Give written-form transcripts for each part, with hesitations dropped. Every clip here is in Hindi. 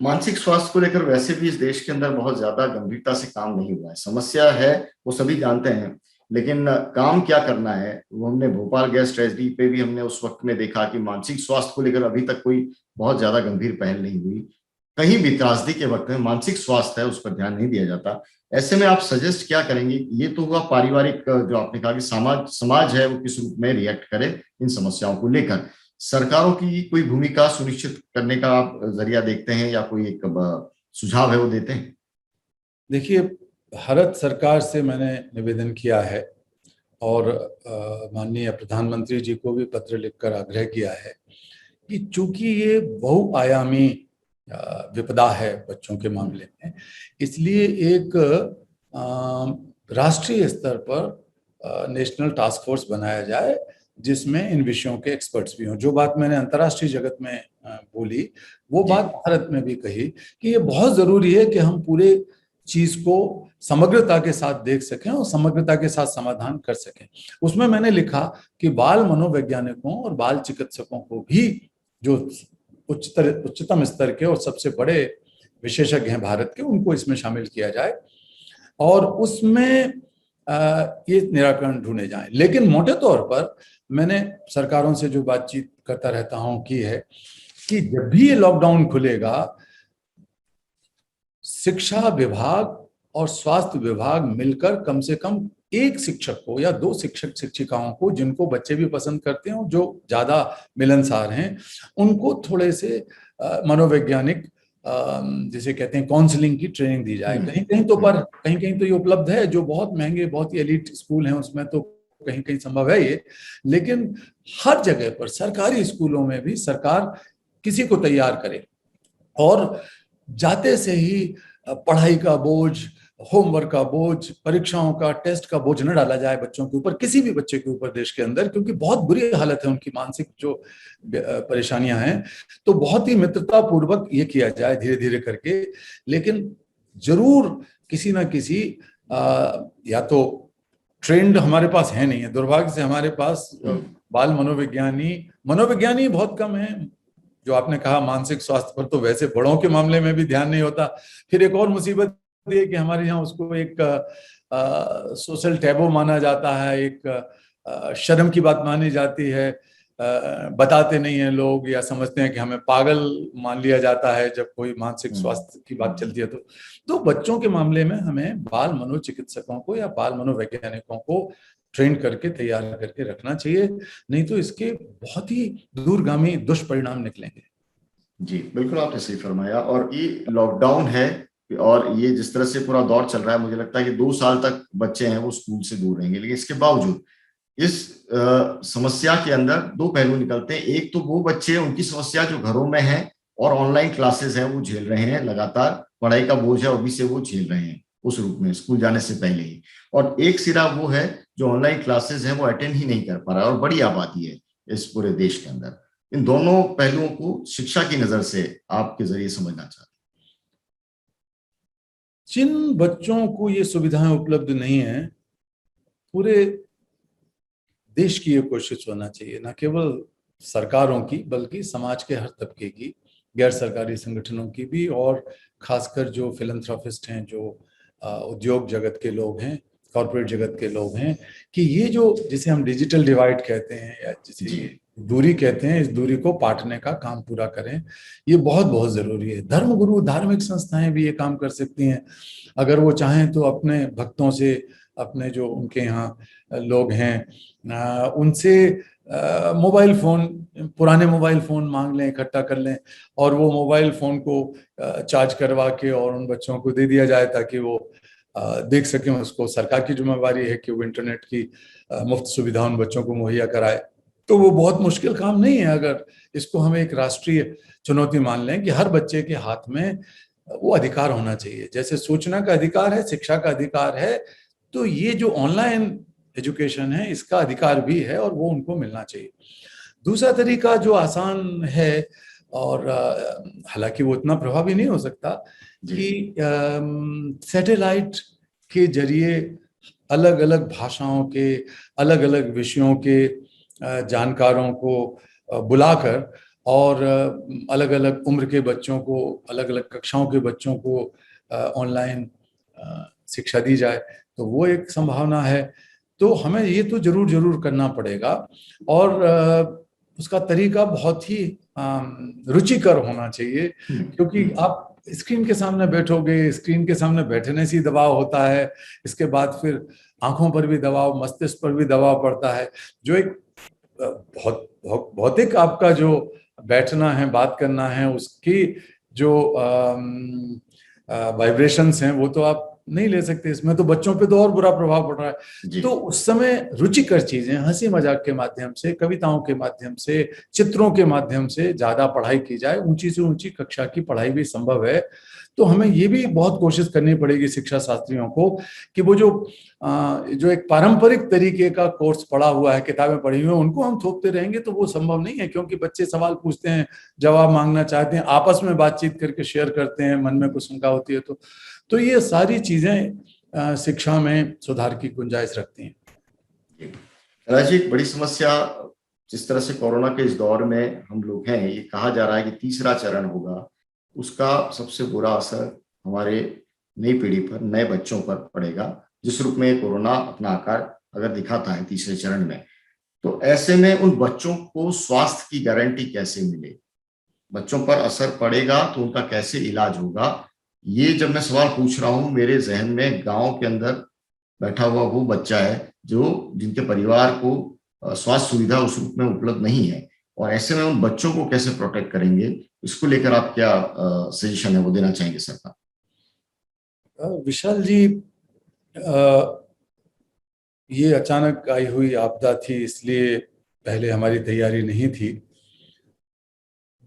मानसिक स्वास्थ्य को लेकर वैसे भी इस देश के अंदर बहुत ज्यादा गंभीरता से काम नहीं हुआ है। समस्या है, वो सभी जानते हैं, लेकिन काम क्या करना है वो हमने भोपाल गैस ट्रेजेडी पे भी हमने उस वक्त में देखा कि मानसिक स्वास्थ्य को लेकर अभी तक कोई बहुत ज्यादा गंभीर पहल नहीं हुई। कहीं भी त्रासदी के वक्त में मानसिक स्वास्थ्य है उस पर ध्यान नहीं दिया जाता। ऐसे में आप सजेस्ट क्या करेंगे? ये तो हुआ पारिवारिक, जो आपने कहा कि समाज समाज है वो किस रूप में रिएक्ट करे इन समस्याओं को लेकर। सरकारों की कोई भूमिका सुनिश्चित करने का आप जरिया देखते हैं या कोई एक सुझाव है वो देते हैं? देखिए, भारत सरकार से मैंने निवेदन किया है और माननीय प्रधानमंत्री जी को भी पत्र लिखकर आग्रह किया है कि चूंकि ये बहुआयामी विपदा है बच्चों के मामले में, इसलिए एक राष्ट्रीय स्तर पर नेशनल टास्क फोर्स बनाया जाए जिसमें इन विषयों के एक्सपर्ट्स भी हों। जो बात मैंने अंतर्राष्ट्रीय जगत में बोली, वो बात भारत में भी कही कि ये बहुत जरूरी है कि हम पूरे चीज को समग्रता के साथ देख सकें और समग्रता के साथ समाधान कर सकें। उसमें मैंने लिखा कि बाल मनोवैज्ञानिकों और बाल चिकित्सकों को भी, जो उच्चतम स्तर के और सबसे बड़े विशेषज्ञ हैं भारत के, उनको इसमें शामिल किया जाए और उसमें ये निराकरण ढूंढे जाएं। लेकिन मोटे तौर पर मैंने सरकारों से जो बातचीत करता रहता हूं की है कि जब भी ये लॉकडाउन खुलेगा, शिक्षा विभाग और स्वास्थ्य विभाग मिलकर कम से कम एक शिक्षक को या दो शिक्षक शिक्षिकाओं को, जिनको बच्चे भी पसंद करते हैं और जो ज्यादा मिलनसार हैं, उनको थोड़े से मनोवैज्ञानिक, जिसे कहते हैं काउंसलिंग की ट्रेनिंग दी जाए। कहीं कहीं तो ये उपलब्ध है, जो बहुत महंगे, बहुत ही एलिट स्कूल हैं उसमें तो कहीं कहीं संभव है ये, लेकिन हर जगह पर सरकारी स्कूलों में भी सरकार किसी को तैयार करे और जाते से ही पढ़ाई का बोझ, होमवर्क का बोझ, परीक्षाओं का, टेस्ट का बोझ न डाला जाए बच्चों के ऊपर, किसी भी बच्चे के ऊपर देश के अंदर, क्योंकि बहुत बुरी हालत है उनकी, मानसिक जो परेशानियां हैं। तो बहुत ही मित्रता पूर्वक ये किया जाए धीरे धीरे करके, लेकिन जरूर किसी ना किसी या तो ट्रेंड हमारे पास है नहीं है, दुर्भाग्य से हमारे पास बाल मनोविज्ञानी बहुत कम है। जो आपने कहा मानसिक स्वास्थ्य पर तो वैसे बड़ों के मामले में भी ध्यान नहीं होता। फिर एक और मुसीबत ये कि हमारे यहाँ उसको एक सोशल टैबू माना जाता है, एक शर्म की बात मानी जाती है, बताते नहीं हैं लोग या समझते हैं कि हमें पागल मान लिया जाता है जब कोई मानसिक स्वास्थ्य की बात चलती है। तो बच्चों के मामले में हमें बाल मनोचिकित्सकों को या बाल मनोवैज्ञानिकों को ट्रेन करके तैयार करके रखना चाहिए, नहीं तो इसके बहुत ही दूरगामी दुष्परिणाम निकलेंगे। जी बिल्कुल, आपने सही फरमाया। और ये लॉकडाउन है और ये जिस तरह से पूरा दौर चल रहा है, मुझे लगता है कि 2 साल तक बच्चे हैं वो स्कूल से दूर रहेंगे। लेकिन इसके बावजूद इस समस्या के अंदर 2 पहलू निकलते हैं। एक तो वो बच्चे, उनकी समस्या जो घरों में है और ऑनलाइन क्लासेस हैं वो झेल रहे हैं, लगातार पढ़ाई का बोझ है अभी से वो झेल रहे हैं उस रूप में स्कूल जाने से पहले ही। और एक सिरा वो है जो ऑनलाइन क्लासेस है वो अटेंड ही नहीं कर पा रहा है, और बड़ी आबादी है इस पूरे देश के अंदर। इन दोनों पहलुओं को शिक्षा की नजर से आपके जरिए समझना चाहते हैं। जिन बच्चों को ये सुविधाएं उपलब्ध नहीं है, पूरे देश की ये कोशिश होना चाहिए, न केवल सरकारों की बल्कि समाज के हर तबके की, गैर सरकारी संगठनों की भी, और खासकर जो फिलैंथ्रोपिस्ट हैं, जो उद्योग जगत के लोग हैं, कॉर्पोरेट जगत के लोग हैं, कि ये जो जिसे हम डिजिटल डिवाइड कहते हैं या जिसे दूरी कहते हैं, इस दूरी को पाटने का काम पूरा करें। ये बहुत बहुत जरूरी है। धर्मगुरु, धार्मिक संस्थाएं भी ये काम कर सकती हैं अगर वो चाहें तो। अपने भक्तों से, अपने जो उनके यहाँ लोग हैं उनसे मोबाइल फोन, पुराने मोबाइल फोन मांग लें, इकट्ठा कर लें, और वो मोबाइल फोन को चार्ज करवा के और उन बच्चों को दे दिया जाए ताकि वो देख सकें उसको। सरकार की जिम्मेवारी है कि वो इंटरनेट की मुफ्त सुविधा उन बच्चों को मुहैया कराए। तो वो बहुत मुश्किल काम नहीं है अगर इसको हम एक राष्ट्रीय चुनौती मान लें कि हर बच्चे के हाथ में वो अधिकार होना चाहिए। जैसे सूचना का अधिकार है, शिक्षा का अधिकार है, तो ये जो ऑनलाइन एजुकेशन है इसका अधिकार भी है और वो उनको मिलना चाहिए। दूसरा तरीका जो आसान है और हालांकि वो इतना प्रभावी नहीं हो सकता, कि सैटेलाइट के जरिए अलग अलग भाषाओं के, अलग अलग विषयों के जानकारों को बुलाकर और अलग अलग उम्र के बच्चों को, अलग अलग कक्षाओं के बच्चों को ऑनलाइन शिक्षा दी जाए, तो वो एक संभावना है। तो हमें ये तो जरूर जरूर करना पड़ेगा, और उसका तरीका बहुत ही रुचिकर होना चाहिए, क्योंकि आप स्क्रीन के सामने बैठोगे, स्क्रीन के सामने बैठने से ही दबाव होता है, इसके बाद फिर आंखों पर भी दबाव, मस्तिष्क पर भी दबाव पड़ता है, जो एक बहुत भौतिक आपका जो बैठना है, बात करना है, उसकी जो वाइब्रेशंस हैं वो तो आप नहीं ले सकते इसमें, तो बच्चों पे तो और बुरा प्रभाव पड़ रहा है। तो उस समय रुचिकर चीजें, हंसी मजाक के माध्यम से, कविताओं के माध्यम से, चित्रों के माध्यम से ज्यादा पढ़ाई की जाए। ऊंची से ऊंची कक्षा की पढ़ाई भी संभव है, तो हमें ये भी बहुत कोशिश करनी पड़ेगी शिक्षा शास्त्रियों को कि वो जो एक पारंपरिक तरीके का कोर्स पढ़ा हुआ है, किताबें पढ़ी हुई हैं, उनको हम थोपते रहेंगे तो वो संभव नहीं है, क्योंकि बच्चे सवाल पूछते हैं, जवाब मांगना चाहते हैं, आपस में बातचीत करके शेयर करते हैं, मन में कुछ शंका होती है तो ये सारी चीजें शिक्षा में सुधार की गुंजाइश रखती हैं। राजी, एक बड़ी समस्या जिस तरह से कोरोना के इस दौर में हम लोग हैं, ये कहा जा रहा है कि तीसरा चरण होगा, उसका सबसे बुरा असर हमारे नई पीढ़ी पर, नए बच्चों पर पड़ेगा, जिस रूप में कोरोना अपना आकार अगर दिखाता है तीसरे चरण में। तो ऐसे में उन बच्चों को स्वास्थ्य की गारंटी कैसे मिले? बच्चों पर असर पड़ेगा तो उनका कैसे इलाज होगा? ये जब मैं सवाल पूछ रहा हूं, मेरे जहन में गांव के अंदर बैठा हुआ वो बच्चा है जिनके परिवार को स्वास्थ्य सुविधा उस रूप में उपलब्ध नहीं है, और ऐसे में उन बच्चों को कैसे प्रोटेक्ट करेंगे, इसको लेकर आप क्या सजेशन है वो देना चाहेंगे सरकार? विशाल जी, ये अचानक आई हुई आपदा थी, इसलिए पहले हमारी तैयारी नहीं थी।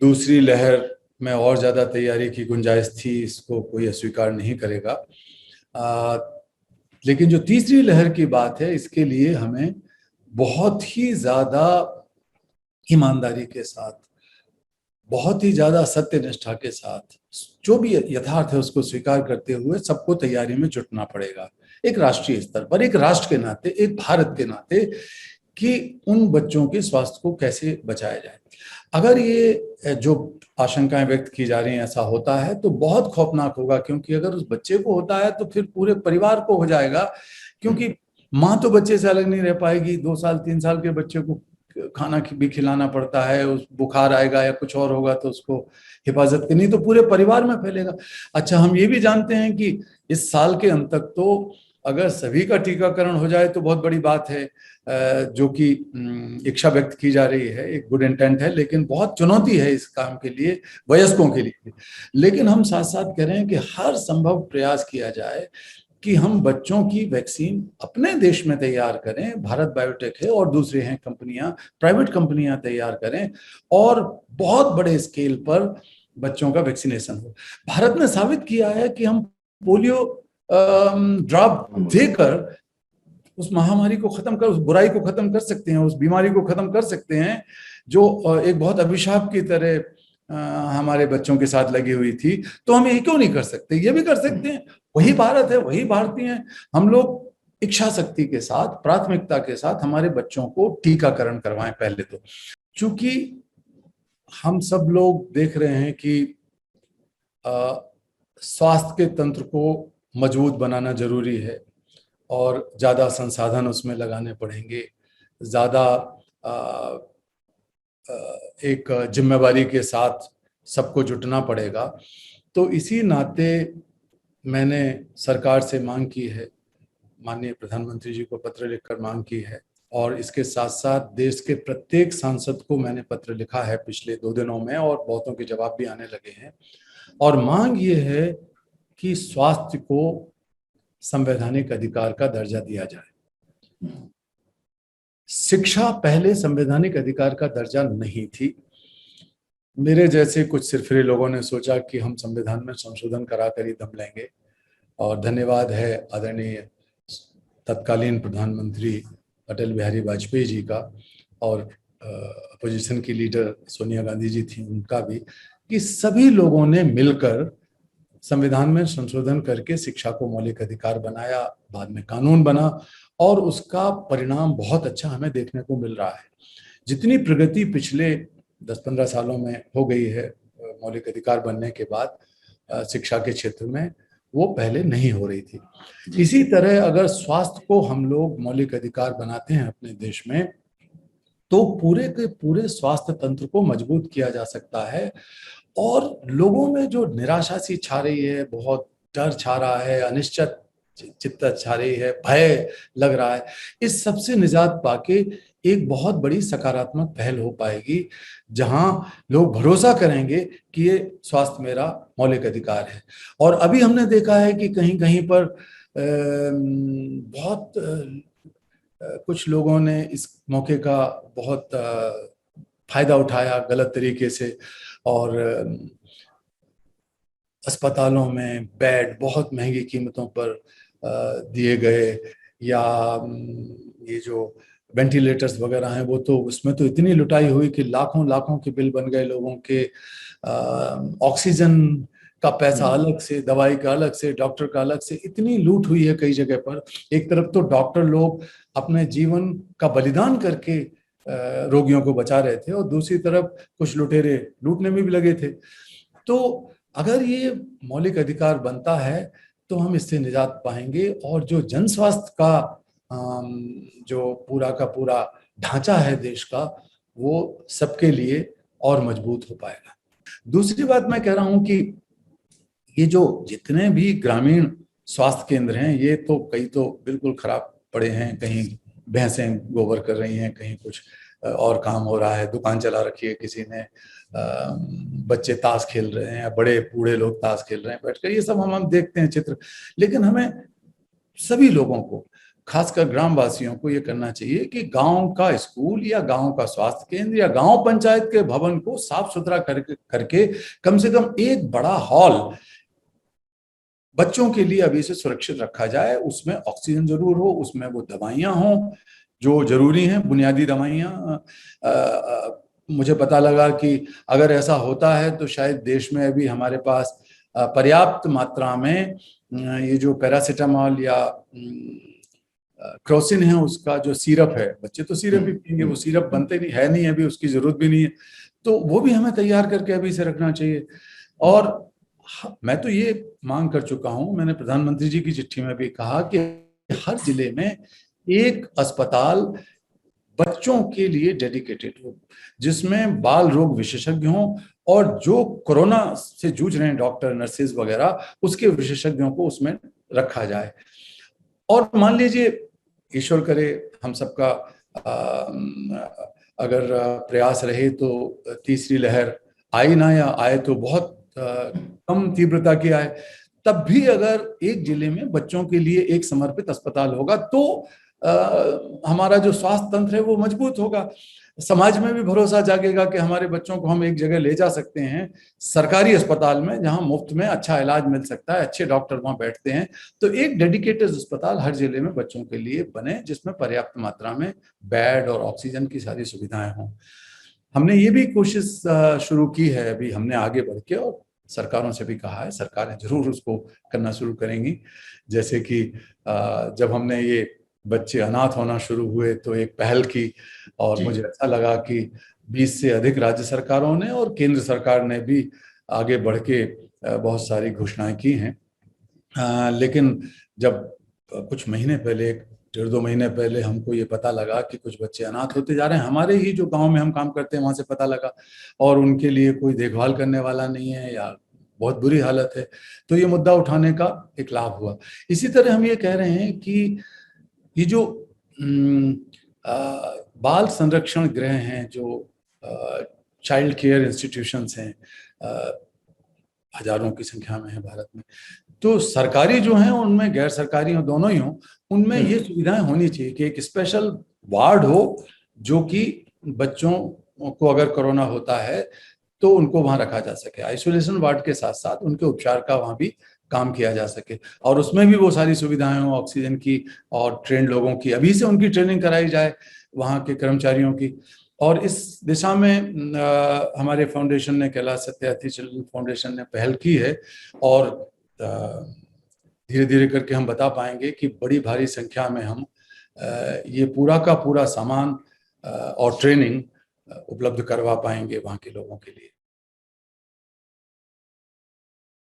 दूसरी लहर में और ज्यादा तैयारी की गुंजाइश थी, इसको कोई अस्वीकार नहीं करेगा। लेकिन जो तीसरी लहर की बात है, इसके लिए हमें बहुत ही ज्यादा ईमानदारी के साथ, बहुत ही ज्यादा सत्य निष्ठा के साथ, जो भी यथार्थ है उसको स्वीकार करते हुए सबको तैयारी में जुटना पड़ेगा, एक राष्ट्रीय स्तर पर, एक राष्ट्र के नाते, एक भारत के नाते, कि उन बच्चों के स्वास्थ्य को कैसे बचाया जाए। अगर ये जो आशंकाएं व्यक्त की जा रही हैं ऐसा होता है तो बहुत खौफनाक होगा, क्योंकि अगर उस बच्चे को होता है तो फिर पूरे परिवार को हो जाएगा, क्योंकि माँ तो बच्चे से अलग नहीं रह पाएगी। 2 साल 3 साल के बच्चे को खाना भी खिलाना पड़ता है, उस बुखार आएगा या कुछ और होगा तो उसको हिफाजत करनी, तो पूरे परिवार में फैलेगा। अच्छा, हम ये भी जानते हैं कि इस साल के अंत तक तो अगर सभी का टीकाकरण हो जाए तो बहुत बड़ी बात है, जो कि इच्छा व्यक्त की जा रही है, एक गुड इंटेंट है, लेकिन बहुत चुनौती है इस काम के लिए, वयस्कों के लिए। लेकिन हम साथ साथ कह रहे हैं कि हर संभव प्रयास किया जाए कि हम बच्चों की वैक्सीन अपने देश में तैयार करें, भारत बायोटेक है और दूसरे हैं कंपनियां, प्राइवेट कंपनियां तैयार करें, और बहुत बड़े स्केल पर बच्चों का वैक्सीनेशन हो। भारत ने साबित किया है कि हम पोलियो ड्रॉप देकर उस महामारी को खत्म कर, उस बुराई को खत्म कर सकते हैं, उस बीमारी को खत्म कर सकते हैं, जो एक बहुत अभिशाप की तरह हमारे बच्चों के साथ लगी हुई थी। तो हम ये क्यों नहीं कर सकते? ये भी कर सकते हैं। वही भारत है, वही भारतीय हैं। हम लोग इच्छा शक्ति के साथ, प्राथमिकता के साथ हमारे बच्चों को टीकाकरण करवाएं पहले तो। चूंकि हम सब लोग देख रहे हैं कि स्वास्थ्य के तंत्र को मजबूत बनाना जरूरी है, और ज्यादा संसाधन उसमें लगाने पड़ेंगे, ज्यादा एक जिम्मेवारी के साथ सबको जुटना पड़ेगा। तो इसी नाते मैंने सरकार से मांग की है, माननीय प्रधानमंत्री जी को पत्र लिखकर मांग की है, और इसके साथ साथ देश के प्रत्येक सांसद को मैंने पत्र लिखा है पिछले 2 दिनों में, और बहुतों के जवाब भी आने लगे हैं। और मांग ये है कि स्वास्थ्य को संवैधानिक अधिकार का दर्जा दिया जाए। शिक्षा पहले संवैधानिक अधिकार का दर्जा नहीं थी। मेरे जैसे कुछ सिरफिरे लोगों ने सोचा कि हम संविधान में संशोधन कराकर ही दम लेंगे, और धन्यवाद है आदरणीय तत्कालीन प्रधानमंत्री अटल बिहारी वाजपेयी जी का, और अपोजिशन की लीडर सोनिया गांधी जी थी उनका भी, कि सभी लोगों ने मिलकर संविधान में संशोधन करके शिक्षा को मौलिक अधिकार बनाया, बाद में कानून बना, और उसका परिणाम बहुत अच्छा हमें देखने को मिल रहा है। जितनी प्रगति पिछले 10-15 सालों में हो गई है मौलिक अधिकार बनने के बाद शिक्षा के क्षेत्र में, वो पहले नहीं हो रही थी। इसी तरह अगर स्वास्थ्य को हम लोग मौलिक अधिकार बनाते हैं अपने देश में, तो पूरे के पूरे स्वास्थ्य तंत्र को मजबूत किया जा सकता है। और लोगों में जो निराशा सी छा रही है, बहुत डर छा रहा है, अनिश्चित चित्त छा रही है, भय लग रहा है, इस सबसे निजात पाके एक बहुत बड़ी सकारात्मक पहल हो पाएगी, जहां लोग भरोसा करेंगे कि ये स्वास्थ्य मेरा मौलिक अधिकार है। और अभी हमने देखा है कि कहीं कहीं पर बहुत कुछ लोगों ने इस मौके का बहुत फायदा उठाया गलत तरीके से, और अस्पतालों में बेड बहुत महंगी कीमतों पर दिए गए, या ये जो वेंटिलेटर्स वगैरह हैं, वो तो उसमें तो इतनी लुटाई हुई कि लाखों लाखों के बिल बन गए लोगों के। ऑक्सीजन का पैसा अलग से, दवाई का अलग से, डॉक्टर का अलग से, इतनी लूट हुई है कई जगह पर। एक तरफ तो डॉक्टर लोग अपने जीवन का बलिदान करके रोगियों को बचा रहे थे, और दूसरी तरफ कुछ लुटेरे लूटने में भी लगे थे। तो अगर ये मौलिक अधिकार बनता है तो हम इससे निजात पाएंगे, और जो जन स्वास्थ्य का जो पूरा का पूरा ढांचा है देश का, वो सबके लिए और मजबूत हो पाएगा। दूसरी बात मैं कह रहा हूं कि ये जो जितने भी ग्रामीण स्वास्थ्य केंद्र हैं, ये तो कई तो बिल्कुल खराब पड़े हैं, कहीं भैंसें गोबर कर रही हैं, कहीं कुछ और काम हो रहा है, दुकान चला रखी है किसी ने, बच्चे ताश खेल रहे हैं, बड़े बूढ़े लोग ताश खेल रहे हैं बैठकर, ये सब हम देखते हैं चित्र। लेकिन हमें सभी लोगों को, खासकर ग्रामवासियों को, ये करना चाहिए कि गांव का स्कूल या गांव का स्वास्थ्य केंद्र या गांव पंचायत के भवन को साफ सुथरा करके कम से कम एक बड़ा हॉल बच्चों के लिए अभी से सुरक्षित रखा जाए। उसमें ऑक्सीजन जरूर हो, उसमें वो दवाइयां हों जो जरूरी हैं, बुनियादी दवाइयां। मुझे पता लगा कि अगर ऐसा होता है तो शायद देश में अभी हमारे पास पर्याप्त मात्रा में ये जो पैरासीटामोल या क्रोसिन है, उसका जो सिरप है, बच्चे तो सिरप ही पिएंगे, वो सिरप बनते नहीं है, नहीं अभी उसकी जरूरत भी नहीं है, तो वो भी हमें तैयार करके अभी से रखना चाहिए। और मैं तो ये मांग कर चुका हूं, मैंने प्रधानमंत्री जी की चिट्ठी में भी कहा कि हर जिले में एक अस्पताल बच्चों के लिए डेडिकेटेड हो, जिसमें बाल रोग विशेषज्ञ हों, और जो कोरोना से जूझ रहे हैं डॉक्टर नर्सेज वगैरह, उसके विशेषज्ञों को उसमें रखा जाए। और मान लीजिए, ईश्वर करे हम सबका अगर प्रयास रहे तो तीसरी लहर आई ना, या आए तो बहुत कम तीव्रता की आए, तब भी अगर एक जिले में बच्चों के लिए एक समर्पित अस्पताल होगा तो हमारा जो स्वास्थ्य तंत्र है वो मजबूत होगा। समाज में भी भरोसा जागेगा कि हमारे बच्चों को हम एक जगह ले जा सकते हैं, सरकारी अस्पताल में, जहां मुफ्त में अच्छा इलाज मिल सकता है, अच्छे डॉक्टर वहां बैठते हैं। तो एक डेडिकेटेड अस्पताल हर जिले में बच्चों के लिए बने, जिसमें पर्याप्त मात्रा में बेड और ऑक्सीजन की सारी सुविधाएं हों। हमने ये भी कोशिश शुरू की है अभी, हमने आगे बढ़ के, और सरकारों से भी कहा है, सरकारें जरूर उसको करना शुरू करेंगी। जैसे कि जब हमने ये बच्चे अनाथ होना शुरू हुए तो एक पहल की, और मुझे अच्छा लगा कि 20 से अधिक राज्य सरकारों ने और केंद्र सरकार ने भी आगे बढ़ के बहुत सारी घोषणाएं की हैं। लेकिन जब कुछ महीने पहले, 1.5-2 महीने पहले हमको ये पता लगा कि कुछ बच्चे अनाथ होते जा रहे हैं, हमारे ही जो गांव में हम काम करते हैं वहां से पता लगा, और उनके लिए कोई देखभाल करने वाला नहीं है, या बहुत बुरी हालत है, तो ये मुद्दा उठाने का एक लाभ हुआ। इसी तरह हम ये कह रहे हैं कि ये जो बाल संरक्षण गृह हैं, जो चाइल्ड केयर इंस्टीट्यूशंस हैं, हजारों की संख्या में है भारत में, तो सरकारी जो हैं उनमें, गैर सरकारी हो, दोनों ही हो, उनमें ये सुविधाएं होनी चाहिए कि एक स्पेशल वार्ड हो जो कि बच्चों को अगर कोरोना होता है तो उनको वहां रखा जा सके, आइसोलेशन वार्ड के साथ साथ उनके उपचार का वहां भी काम किया जा सके, और उसमें भी वो सारी सुविधाएं हो ऑक्सीजन की, और ट्रेन लोगों की अभी से उनकी ट्रेनिंग कराई जाए, वहां के कर्मचारियों की। और इस दिशा में हमारे फाउंडेशन ने, कैलाश सत्यार्थी चिल्ड्रन फाउंडेशन ने पहल की है, और धीरे धीरे करके हम बता पाएंगे कि बड़ी भारी संख्या में हम ये पूरा का पूरा सामान और ट्रेनिंग उपलब्ध करवा पाएंगे वहाँ के लोगों के लिए।